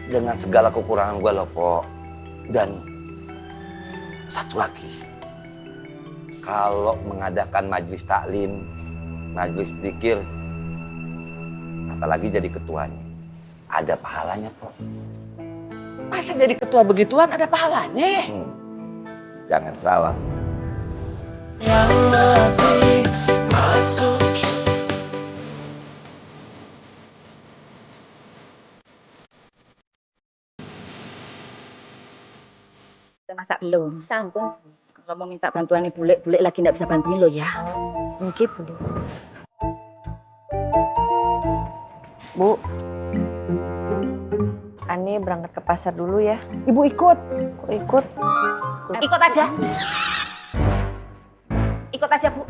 dengan segala kekurangan gue loh, Po. Dan satu lagi, kalau mengadakan majelis taklim, majelis dzikir, apalagi jadi ketuanya, ada pahalanya, Po. Masa jadi ketua begituan ada pahalanya ya? Jangan salah. Yang lebih masuk. Udah masak belum? Sampun. Kalau mau minta bantuan nih bule lagi nggak bisa bantuin lo ya. Mungkin Bu. Bu, Ani berangkat ke pasar dulu ya. Ibu ikut. Kok ikut? Ikut aja. Ikut aja Bu.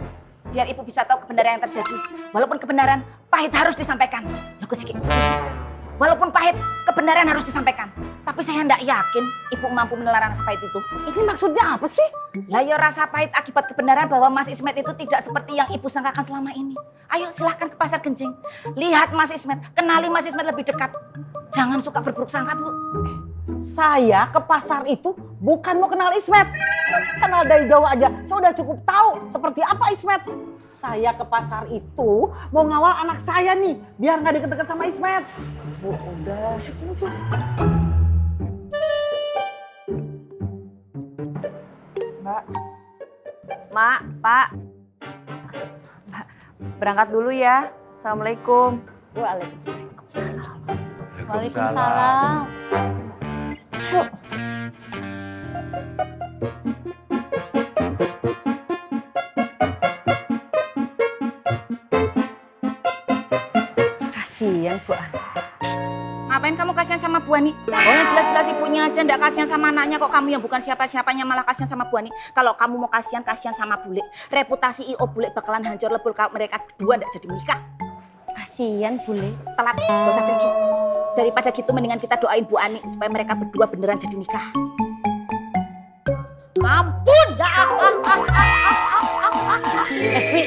Biar ibu bisa tahu kebenaran yang terjadi. Walaupun kebenaran pahit harus disampaikan. Loh sedikit. Walaupun pahit, kebenaran harus disampaikan. Tapi saya tidak yakin ibu mampu menelan rasa pahit itu. Ini maksudnya apa sih? Lah ya rasa pahit akibat kebenaran bahwa Mas Ismet itu tidak seperti yang ibu sangkakan selama ini. Ayo silahkan ke pasar Genjing. Lihat Mas Ismet, kenali Mas Ismet lebih dekat. Jangan suka berburuk sangka, Bu. Saya ke pasar itu bukan mau kenal Ismet. Kenal dari jauh aja, saya udah cukup tahu seperti apa Ismet. Saya ke pasar itu mau ngawal anak saya nih, biar nggak deket-deket sama Ismet. Bu, udah. Mbak. Mak, Pak. Mbak, berangkat dulu ya. Assalamualaikum. Waalaikumsalam. Waalaikumsalam. Kasihan Bu Ani. Ngapain kamu kasihan sama Bu Ani? Oh yang jelas-jelas ibunya aja ndak kasihan sama anaknya kok kamu yang bukan siapa-siapanya malah kasihan sama Bu Ani. Kalau kamu mau kasihan sama bule. Reputasi I.O bule bakalan hancur lebur kalau mereka berdua ndak jadi menikah. Kasihan Bule. Telat, gak usah trigis. Daripada gitu mendingan kita doain Bu Ani supaya mereka berdua beneran jadi nikah. Ampun, Pi,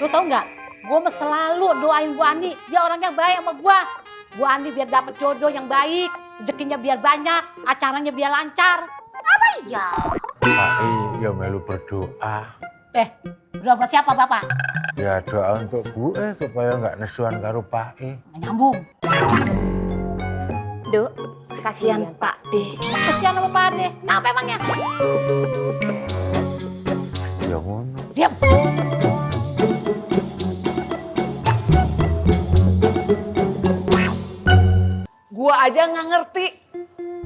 lu tau nggak? Gue selalu doain Bu Andi. Dia orang yang baik sama gue. Bu Andi biar dapet jodoh yang baik, rezekinya biar banyak, acaranya biar lancar. Apa iya? Pak ya melu berdoa. Udah buat siapa Bapak? Ya doa untuk Bu supaya nggak nesuan karo Pak Nggak nyambung. Duk, kasihan Pak D. Kesian sama Pak Ade. Kenapa emangnya? Ya ngono. Diam. Gua aja nggak ngerti.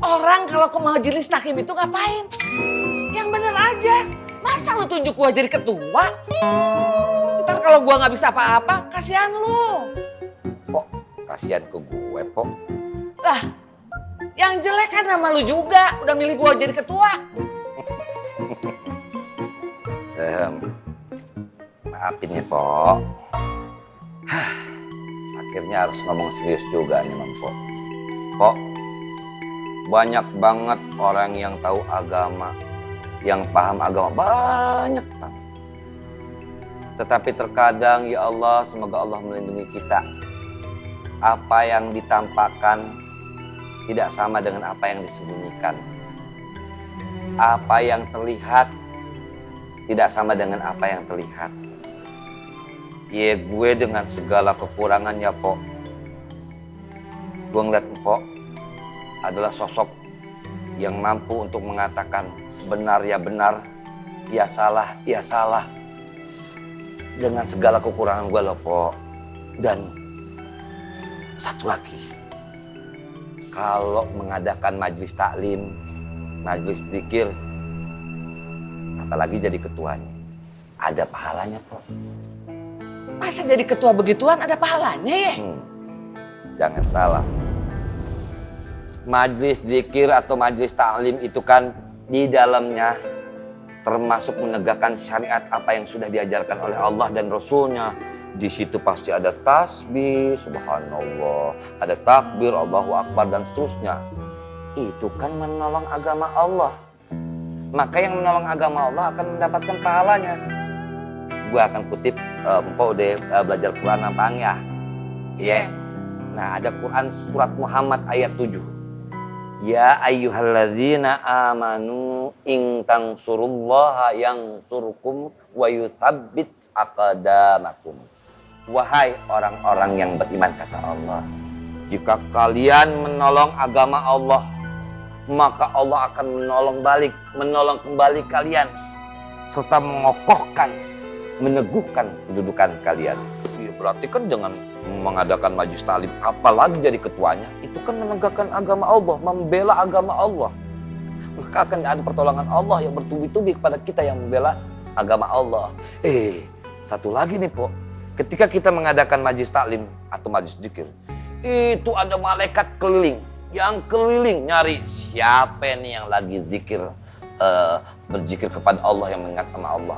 Orang kalau ke majelis taklim itu ngapain? Yang bener aja. Masa lu tunjuk gua jadi ketua? Ntar kalau gua nggak bisa apa-apa, kasihan lu. Pok, kasihan ke gue, Pok. Lah, yang jelek kan nama lu juga. Udah milih gua jadi ketua. Maafin ya, Pok. Akhirnya harus ngomong serius juga nih, Pok. Pok, banyak banget orang yang tahu agama, yang paham agama, banyak banget. Tetapi terkadang, ya Allah, semoga Allah melindungi kita. Apa yang ditampakkan tidak sama dengan apa yang disembunyikan. Apa yang terlihat tidak sama dengan apa yang terlihat. Ya gue dengan segala kekurangannya, Pok. Gue ngeliat Mpok adalah sosok yang mampu untuk mengatakan benar ya benar, ya salah ya salah. Dengan segala kekurangan gue loh, Pok. Dan satu lagi, kalau mengadakan majelis taklim, majelis dzikir, apalagi jadi ketuanya, ada pahalanya, Pok. Masa jadi ketua begituan ada pahalanya ya? Jangan salah. Majelis dzikir atau majelis taklim itu kan di dalamnya termasuk menegakkan syariat apa yang sudah diajarkan oleh Allah dan Rasulnya. Di situ pasti ada tasbih, subhanallah, ada takbir, Allahu Akbar dan seterusnya. Itu kan menolong agama Allah. Maka yang menolong agama Allah akan mendapatkan pahalanya. Gue akan kutip, Mpok udah belajar Quran nampang ya? Iya. Nah ada Quran surat Muhammad ayat 7. Ya ayyuhalladzina amanu in tansurullaha yansurkum wa yuthabbit aqdamakum. Wahai orang-orang yang beriman, kata Allah, jika kalian menolong agama Allah, maka Allah akan menolong kembali kalian serta mengokohkan, meneguhkan kedudukan kalian. Ya, berarti kan dengan mengadakan majelis taklim, apalagi jadi ketuanya, itu kan menegakkan agama Allah, membela agama Allah. Maka akan ada pertolongan Allah yang bertubi-tubi kepada kita yang membela agama Allah. Satu lagi nih, Po. Ketika kita mengadakan majelis taklim atau majelis zikir, itu ada malaikat keliling, yang keliling nyari siapa nih yang lagi zikir, berzikir kepada Allah, yang mengingat nama Allah.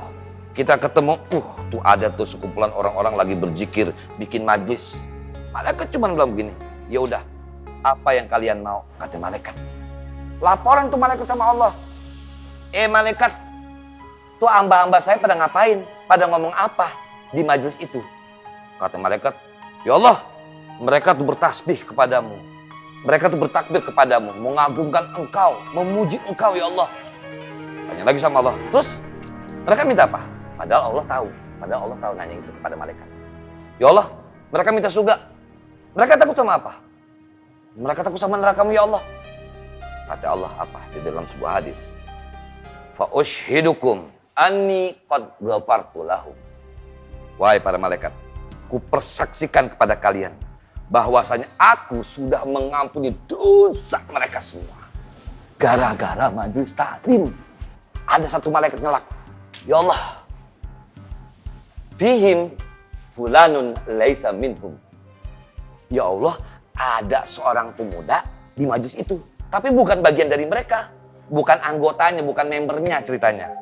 Kita ketemu, tuh ada tuh sekumpulan orang-orang lagi berzikir, bikin majlis. Malaikat cuma bilang begini, ya udah, apa yang kalian mau? Kata malaikat. Laporan tuh malaikat sama Allah. Malaikat, tuh hamba-hamba saya pada ngapain? Pada ngomong apa di majlis itu? Kata malaikat, ya Allah, mereka tuh bertasbih kepadamu. Mereka tuh bertakbir kepadamu, mengagungkan engkau, memuji engkau, ya Allah. Tanya lagi sama Allah, terus mereka minta apa? Padahal Allah tahu nanya itu kepada malaikat. Ya Allah, mereka minta surga. Mereka takut sama apa? Mereka takut sama neraka-Mu, ya Allah. Kata Allah apa? Di dalam sebuah hadis. Fa ushhidukum anni qad ghafartu lahum. Wahai para malaikat, ku persaksikan kepada kalian bahwasanya aku sudah mengampuni dosa mereka semua. Gara-gara majelis taklim. Ada satu malaikat nyelak. Ya Allah, fihim fulanun laisa minhum. Ya Allah, ada seorang pemuda di majelis itu, tapi bukan bagian dari mereka, bukan anggotanya, bukan membernya ceritanya.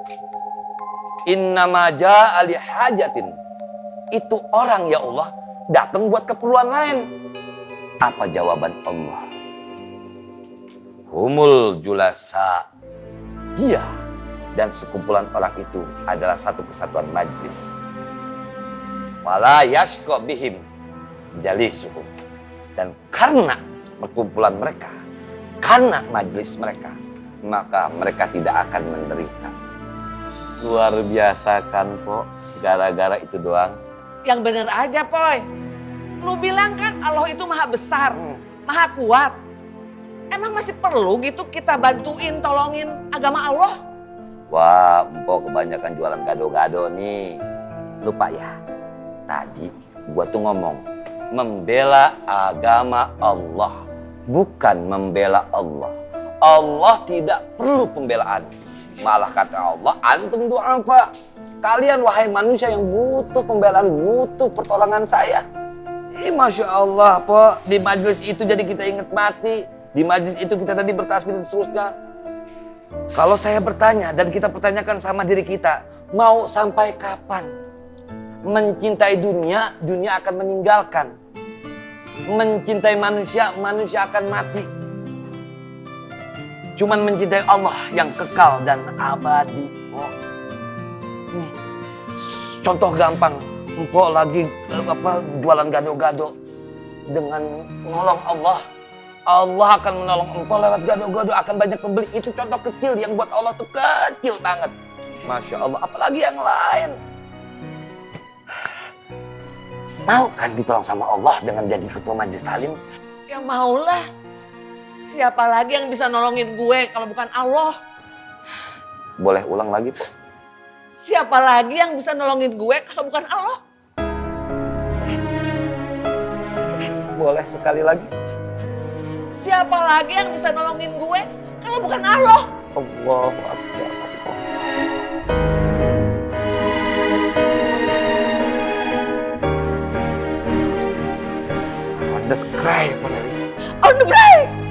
Innama jaa'a li hajatin. Itu orang, ya Allah, datang buat keperluan lain. Apa jawaban Allah? Humul julasa. Dia dan sekumpulan orang itu adalah satu kesatuan majlis. Wala yashqa bihim jalisuhum. Dan karena perkumpulan mereka, karena majlis mereka, maka mereka tidak akan menderita. Luar biasa kan, Po? Gara-gara itu doang. Yang bener aja, Poy. Lu bilang kan Allah itu maha besar, maha kuat. Emang masih perlu gitu kita bantuin, tolongin agama Allah? Wah, Mpok kebanyakan jualan gado-gado nih. Lupa ya, tadi gua tuh ngomong membela agama Allah, bukan membela Allah. Allah tidak perlu pembelaan. Malah kata Allah, antum du'afa. Kalian wahai manusia yang butuh pembelaan, butuh pertolongan saya. Masya Allah, Po. Di majelis itu jadi kita ingat mati. Di majelis itu kita tadi bertasbih dan seterusnya. Kalau saya bertanya dan kita pertanyakan sama diri kita, mau sampai kapan? Mencintai dunia, dunia akan meninggalkan. Mencintai manusia, manusia akan mati. Cuman mencintai Allah yang kekal dan abadi. Oh. Nih, contoh gampang. Empok lagi jualan gado-gado dengan menolong Allah. Allah akan menolong empok lewat gado-gado, akan banyak pembeli. Itu contoh kecil yang buat Allah tuh kecil banget. Masya Allah, apalagi yang lain. Mau kan ditolong sama Allah dengan jadi ketua majelis taklim? Ya maulah. Siapa lagi yang bisa nolongin gue kalau bukan Allah? Boleh ulang lagi, Po? Siapa lagi yang bisa nolongin gue kalau bukan Allah? Boleh sekali lagi. Siapa lagi yang bisa nolongin gue kalau bukan Allah? Allahu Akbar. On the sky, On the break!